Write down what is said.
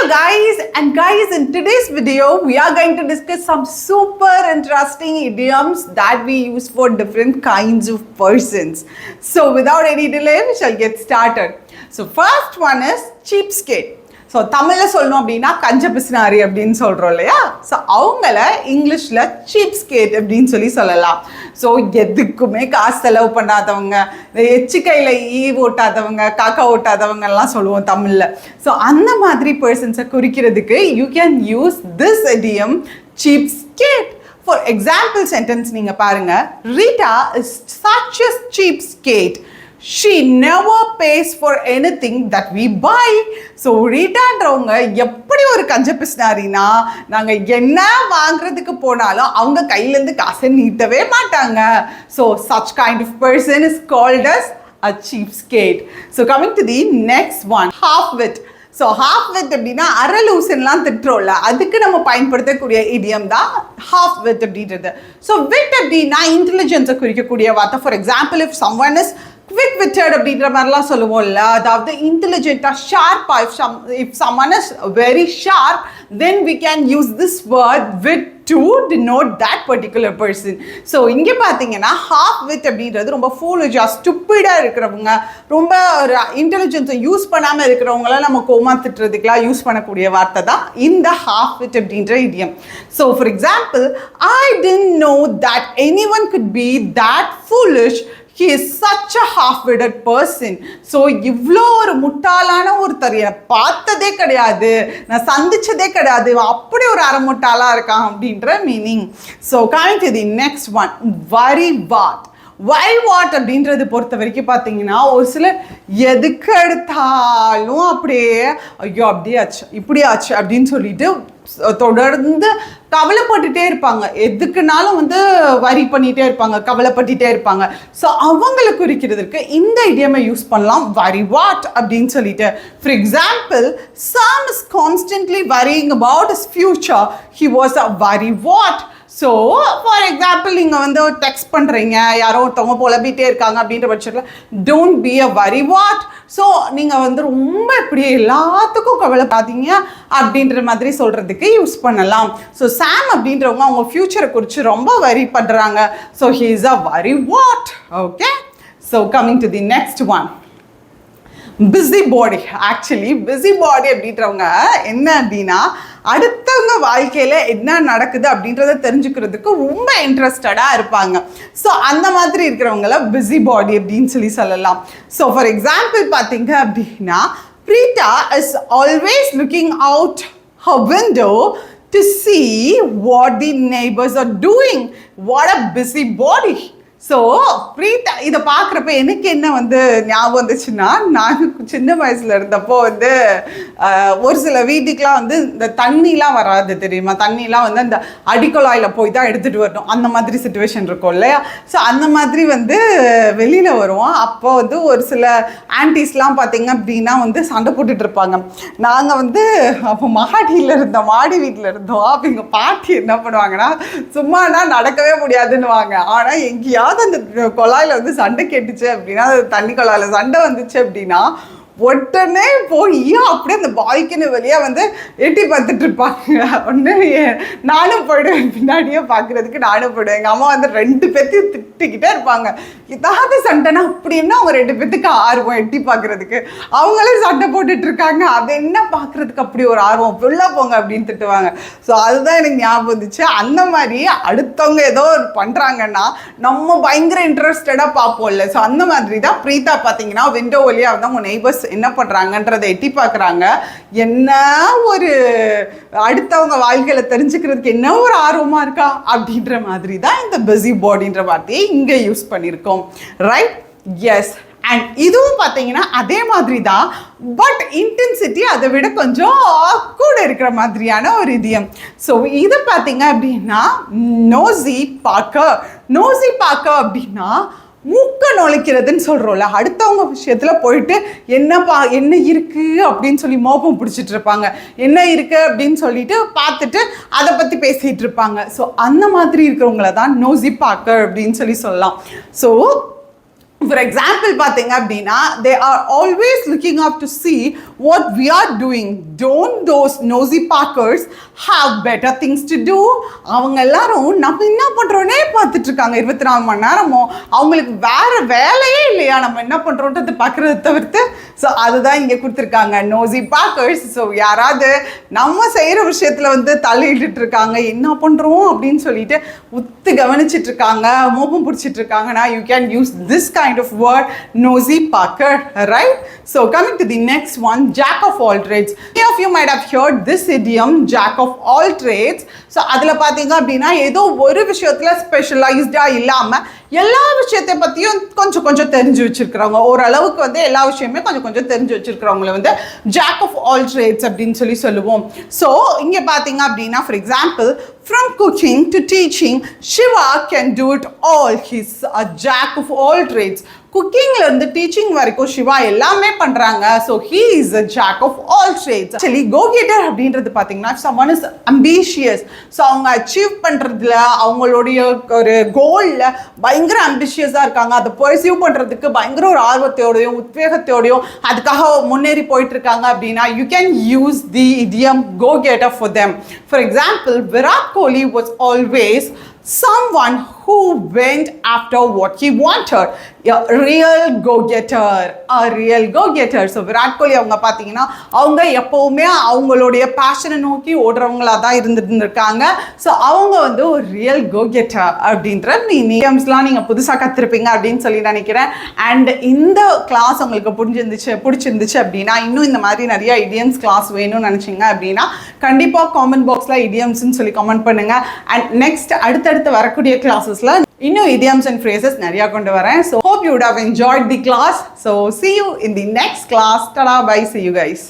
Guys, in today's video we are going to discuss some super interesting idioms that we use for different kinds of persons. So without any delay we shall get started. So first one is cheapskate. So தமிழில் சொல்லணும் அப்படின்னா கஞ்ச பிசினாரி அப்படின்னு சொல்கிறோம் இல்லையா. So அவங்கள இங்கிலீஷில் சீப்ஸ்கேட் அப்படின்னு சொல்லலாம். ஸோ எதுக்குமே காசு செலவு பண்ணாதவங்க, எச்சிக்கையில் ஓட்டாதவங்க, காக்கா ஓட்டாதவங்கலாம் சொல்லுவோம் தமிழில். ஸோ அந்த மாதிரி பர்சன்ஸை குறிக்கிறதுக்கு you can use this idiom cheapskate. For example sentence நீங்கள் பாருங்கள். Rita is such a cheapskate. She never pays for anything that we buy. So ரீட்டான்றவங்க எப்படி ஒரு கஞ்ச பிசினாரினா, நாங்கள் என்ன வாங்குறதுக்கு போனாலும் அவங்க கையிலேருந்து காசை நீட்டவே மாட்டாங்க. So such kind of person is called as a cheapskate. So coming to the next one, half-wit. So half-wit அப்படின்னா அரலூசன்லாம் திட்டுறோம்ல, அதுக்கு நம்ம பயன்படுத்தக்கூடிய இடியம் தான் half-wit அப்படின்றது. ஸோ விட் அப்படின்னா இன்டெலிஜென்ஸை குறிக்கக்கூடிய வார்த்தை. For example, if someone is quick witted அப்படின்ற மாதிரிலாம் சொல்லுவோம்ல, அதாவது இன்டெலிஜென்ட்டாக ஷார்ப்பாக. If someone is very sharp, then we can use this word wit to denote that particular person. So இங்கே பார்த்தீங்கன்னா half wit அப்படின்றது ரொம்ப ஃபூலிஷாக ஸ்டூப்பிடாக இருக்கிறவங்க, ரொம்ப ஒரு இன்டெலிஜென்ஸை யூஸ் பண்ணாமல் இருக்கிறவங்களாம் நம்ம கோமா திட்டுறதுக்கெலாம் யூஸ் பண்ணக்கூடிய வார்த்தை தான் இந்த half wit அப்படின்ற இடியம். So for example, I didn't know that anyone could be that foolish. He is such a half-witted person. So இவ்வளோ ஒரு முட்டாளான ஒருத்தர் பார்த்ததே கிடையாது, நான் சந்திச்சதே கிடையாது, அப்படி ஒரு அரை முட்டாளாக இருக்கான் அப்படின்ற meaning. So coming to the next one, worry what. why what அப்படின்றது பொறுத்த வரைக்கும் பார்த்தீங்கன்னா, ஒரு சிலர் எதுக்கு எடுத்தாலும் அப்படியே ஐயோ அப்படியே ஆச்சு இப்படி ஆச்சு அப்படின்னு சொல்லிட்டு தொடர்ந்து கவலைப்பட்டுட்டே இருப்பாங்க. எதுக்குனாலும் வரி பண்ணிகிட்டே இருப்பாங்க, கவலைப்பட்டுட்டே இருப்பாங்க. ஸோ அவங்களை குறிக்கிறதுக்கு இந்த இடியமை யூஸ் பண்ணலாம், வரி வாட் அப்படின்னு சொல்லிட்டு. For example, Sam is constantly worrying about his future. He was a worry what. So for example, நீங்கள் டெக்ஸ்ட் பண்ணுறீங்க, யாரோ ஒருத்தவங்க புலம்பிகிட்டே இருக்காங்க அப்படின்ற பட்சத்தில் don't be a very what. So நீங்கள் ரொம்ப இப்படி எல்லாத்துக்கும் கவலைப்பாதீங்க அப்படின்ற மாதிரி சொல்கிறதுக்கு யூஸ் பண்ணலாம். ஸோ சாம் அப்படின்றவங்க அவங்க ஃப்யூச்சரை குறித்து ரொம்ப வரி பண்ணுறாங்க. So he is a very what. Okay. So coming to the next one, busy body. Actually busy body அப்படின்றவங்க என்ன அப்படின்னா, அடுத்தவங்க வாழ்க்கையில் என்ன நடக்குது அப்படின்றத தெரிஞ்சுக்கிறதுக்கு ரொம்ப இன்ட்ரெஸ்டடாக இருப்பாங்க. ஸோ அந்த மாதிரி இருக்கிறவங்கள பிஸி பாடி அப்படின்னு சொல்லலாம். ஸோ ஃபார் எக்ஸாம்பிள் பார்த்தீங்க அப்படின்னா, Preeta is always looking out her window to see what the neighbors are doing. What a busy body. So Preetha இதை பார்க்குறப்ப எனக்கு என்ன ஞாபகம் வந்துச்சுன்னா, நான் சின்ன வயசில் இருந்தப்போ ஒரு சில வீட்டுக்கெலாம் இந்த தண்ணிலாம் வராது தெரியுமா, தண்ணிலாம் அந்த அடிக்குழாயில் போய் தான் எடுத்துகிட்டு வரணும், அந்த மாதிரி சுச்சுவேஷன் இருக்கும் இல்லையா. ஸோ அந்த மாதிரி வெளியில் வருவோம். அப்போ ஒரு சில ஆன்டிஸ்லாம் பார்த்திங்க அப்படின்னா சண்டை போட்டுட்டு இருப்பாங்க. நாங்கள் அப்போ மாடி வீட்டில் இருந்தோம். அப்போ எங்கள் பாட்டி என்ன பண்ணுவாங்கன்னா, சும்மானா நடக்கவே முடியாதுன்னுவாங்க. ஆனால் எங்கேயாவது அந்த குழாயில் சண்டை கேட்டுச்சு அப்படின்னா, தண்ணி குழாயில் சண்டை வந்துச்சு அப்படின்னா உடனே போய் அப்படியே அந்த பாய்க்குன்னு வெளியே எட்டி பார்த்துட்டு இருப்பாங்க. ஒன்று நானும் போயிடுவேன், பின்னாடியே பார்க்குறதுக்கு நானும் போயிடுவேன். எங்கள் அம்மா 2 பேர்த்தையும் திட்டிக்கிட்டே இருப்பாங்க. ஏதாவது சண்டைனா அப்படின்னா அவங்க 2 பேர்த்துக்கு ஆர்வம் எட்டி பார்க்குறதுக்கு. அவங்களே சண்டை போட்டுட்ருக்காங்க, அதை என்ன பார்க்குறதுக்கு அப்படி ஒரு ஆர்வம், ஃபுல்லாக போங்க அப்படின்னு திட்டுவாங்க. ஸோ அதுதான் எனக்கு ஞாபகம் வந்துச்சு. அந்த மாதிரி அடுத்தவங்க ஏதோ பண்ணுறாங்கன்னா நம்ம பயங்கர இன்ட்ரெஸ்டடாக பார்ப்போம்ல. ஸோ அந்த மாதிரி தான் ப்ரீத்தா பார்த்தீங்கன்னா விண்டோ வழியாக அவங்க நெய்பர்ஸ் என்ன பண்ணுறாங்கன்றதை எட்டி பார்க்குறாங்க. என்ன ஒரு அடுத்தவங்க வாழ்க்கையில் தெரிஞ்சுக்கிறதுக்கு என்ன ஒரு ஆர்வமாக இருக்கா அப்படின்ற மாதிரி தான் இந்த பிஸி பாடின்ற வார்த்தையை இங்கே யூஸ் பண்ணியிருக்கோம். ரைட்? எஸ். அண்ட் இதுவும் பார்த்தீங்கன்னா அதே மாதிரி தான், பட் இன்டென்சிட்டி அதை விட கொஞ்சம் கூட இருக்கிற மாதிரியான ஒரு இடியம். ஸோ இது பார்த்தீங்க அப்படின்னா நோசி பார்க்க. நோசி பார்க்க அப்படின்னா மூக்க நுழைக்கிறதுன்னு சொல்கிறோம்ல, அடுத்தவங்க விஷயத்தில் போயிட்டு என்ன இருக்குது அப்படின்னு சொல்லி மோப்பம் பிடிச்சிட்டு இருப்பாங்க. என்ன இருக்குது அப்படின்னு சொல்லிட்டு பார்த்துட்டு அதை பற்றி பேசிகிட்டு இருப்பாங்க. ஸோ அந்த மாதிரி இருக்கிறவங்கள தான் நோசி பார்க்கர் அப்படின்னு சொல்லலாம். ஸோ ஃபார் எக்ஸாம்பிள் பார்த்தீங்க அப்படின்னா, they are always looking up to see what we are doing. Don't those nosy Parkers have better things to do? அவங்க எல்லாரும் நம்ம என்ன பண்றோன்னே பார்த்துட்டு இருக்காங்க 24 மணி நேரமும். அவங்களுக்கு வேற வேலையே இல்லையா நம்ம என்ன பண்றோன்றது பார்க்கறத தவிர்த்து. ஸோ அதுதான் இங்கே கொடுத்துருக்காங்க nosy Parkers. ஸோ யாராவது நம்ம செய்கிற விஷயத்தில் வந்து தலையிட்டு இருக்காங்க என்ன பண்ணுறோம் அப்படின்னு சொல்லிட்டு உத்து கவனிச்சிட்டு இருக்காங்க, மோப்பம் பிடிச்சிட்டு இருக்காங்கன்னா you can use this kind of word, nosy Parker, right? So coming to the next one, jack of all trades. Many of you might have heard this idiom, jack of all trades. So அதில் பார்த்தீங்க அப்படின்னா ஏதோ ஒரு விஷயத்தில் ஸ்பெஷலைஸ்டாக இல்லாமல் எல்லா விஷயத்தை பற்றியும் கொஞ்சம் கொஞ்சம் தெரிஞ்சு வச்சுருக்கிறவங்க, ஓரளவுக்கு வந்து எல்லா விஷயமே கொஞ்சம் கொஞ்சம் தெரிஞ்சு வச்சுருக்கிறவங்கள வந்து jack of all trades அப்படின்னு சொல்லுவோம். ஸோ இங்கே பார்த்தீங்க அப்படின்னா for example, from cooking to teaching, Shiva can do it all. He's a jack of all trades. குக்கிங்ல இருந்து டீச்சிங் வரைக்கும் சிவா எல்லாமே பண்றாங்க. So he is a jack of all trades. Actually go getter அப்படின்றது பார்த்தீங்கன்னா சம்மன் இஸ் அம்பிஷியஸ். ஸோ அவங்க achieve பண்றதுல அவங்களுடைய ஒரு கோல்ல பயங்கர அம்பிஷியஸாக இருக்காங்க. அதை பர்சியூ பண்றதுக்கு பயங்கர ஒரு ஆர்வத்தோடையும் உத்வேகத்தோடையும் அதுக்காக முன்னேறி போயிட்டு இருக்காங்க அப்படின்னா you can use the idiom go getter for them. For example, Virat Kohli was always someone who went after what he wanted. A real go-getter. A real go-getter. So Virat Kohli அவங்க பார்த்தீங்கன்னா அவங்க எப்போவுமே அவங்களுடைய பேஷனை நோக்கி ஓடுறவங்களா தான் இருக்காங்க. ஸோ அவங்க வந்து ஒரு ரியல் go-getter அப்படின்ற மீனியம்ஸ்லாம் நீங்கள் புதுசாக கற்றுருப்பீங்க அப்படின்னு சொல்லி நினைக்கிறேன். அண்ட் இந்த கிளாஸ் உங்களுக்கு பிடிச்சிருந்துச்சு அப்படின்னா இன்னும் இந்த மாதிரி நிறைய இடியம்ஸ் கிளாஸ் வேணும்னு நினச்சிங்க அப்படின்னா கண்டிப்பாக காமெண்ட் பாக்ஸில் இடியம்ஸ்ன்னு சொல்லி கமெண்ட் பண்ணுங்கள். அண்ட் நெக்ஸ்ட் அடுத்தடுத்து வரக்கூடிய கிளாஸஸில் இன்னும் idioms and phrases நிறையா கொண்டு வரேன். So hope you would have enjoyed the class. So see you in the next class. Tada, bye, see you guys.